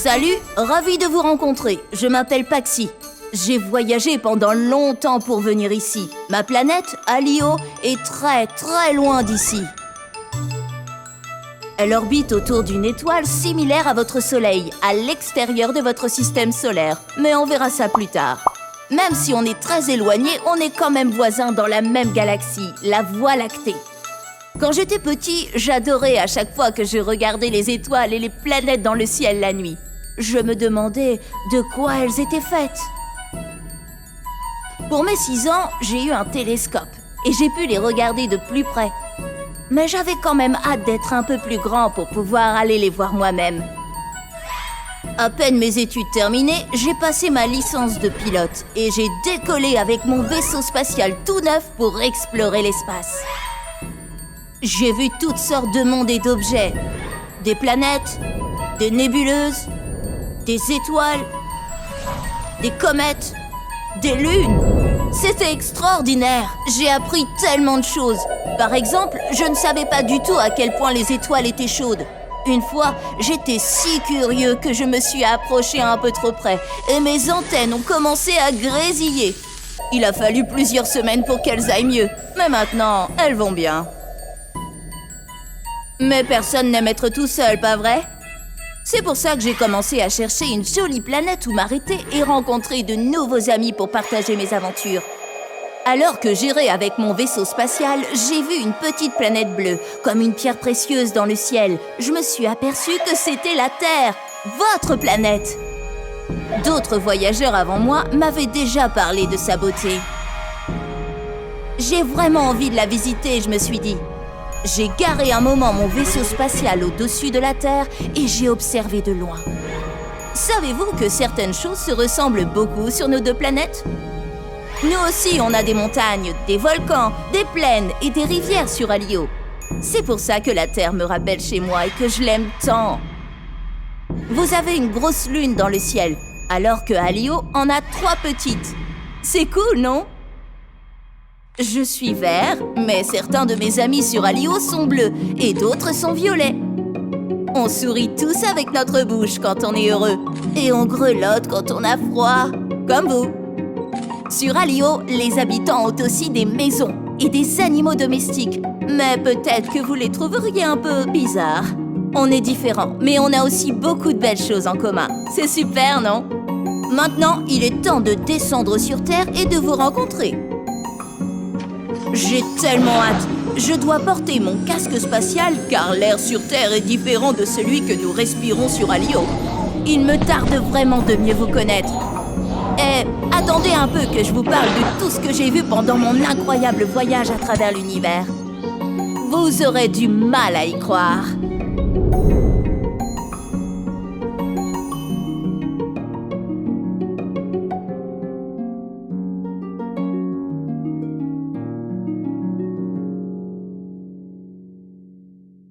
Salut, ravi de vous rencontrer. Je m'appelle Paxi. J'ai voyagé pendant longtemps pour venir ici. Ma planète, Alio, est très loin d'ici. Elle orbite autour d'une étoile similaire à votre Soleil, à l'extérieur de votre système solaire. Mais on verra ça plus tard. Même si on est très éloigné, on est quand même voisins dans la même galaxie, la Voie lactée. Quand j'étais petit, j'adorais à chaque fois que je regardais les étoiles et les planètes dans le ciel la nuit. Je me demandais de quoi elles étaient faites. Pour mes 6 ans, j'ai eu un télescope et j'ai pu les regarder de plus près. Mais j'avais quand même hâte d'être un peu plus grand pour pouvoir aller les voir moi-même. À peine mes études terminées, j'ai passé ma licence de pilote et j'ai décollé avec mon vaisseau spatial tout neuf pour explorer l'espace. J'ai vu toutes sortes de mondes et d'objets. Des planètes, des nébuleuses, des étoiles, des comètes, des lunes. C'était extraordinaire. J'ai appris tellement de choses. Par exemple, je ne savais pas du tout à quel point les étoiles étaient chaudes. Une fois, j'étais si curieux que je me suis approché un peu trop près et mes antennes ont commencé à grésiller. Il a fallu plusieurs semaines pour qu'elles aillent mieux, mais maintenant, elles vont bien. Mais personne n'aime être tout seul, pas vrai? C'est pour ça que j'ai commencé à chercher une jolie planète où m'arrêter et rencontrer de nouveaux amis pour partager mes aventures. Alors que j'errais avec mon vaisseau spatial, j'ai vu une petite planète bleue, comme une pierre précieuse dans le ciel. Je me suis aperçue que c'était la Terre, votre planète. D'autres voyageurs avant moi m'avaient déjà parlé de sa beauté. J'ai vraiment envie de la visiter, je me suis dit. J'ai garé un moment mon vaisseau spatial au-dessus de la Terre et j'ai observé de loin. Savez-vous que certaines choses se ressemblent beaucoup sur nos deux planètes ? Nous aussi, on a des montagnes, des volcans, des plaines et des rivières sur Alio. C'est pour ça que la Terre me rappelle chez moi et que je l'aime tant. Vous avez une grosse lune dans le ciel, alors que Alio en a 3 petites. C'est cool, non ? Je suis vert, mais certains de mes amis sur Alio sont bleus et d'autres sont violets. On sourit tous avec notre bouche quand on est heureux et on grelotte quand on a froid, comme vous. Sur Alio, les habitants ont aussi des maisons et des animaux domestiques, mais peut-être que vous les trouveriez un peu bizarres. On est différents, mais on a aussi beaucoup de belles choses en commun. C'est super, non ? Maintenant, il est temps de descendre sur Terre et de vous rencontrer. J'ai tellement hâte. Je dois porter mon casque spatial car l'air sur Terre est différent de celui que nous respirons sur Alio. Il me tarde vraiment de mieux vous connaître. Et attendez un peu que je vous parle de tout ce que j'ai vu pendant mon incroyable voyage à travers l'univers. Vous aurez du mal à y croire.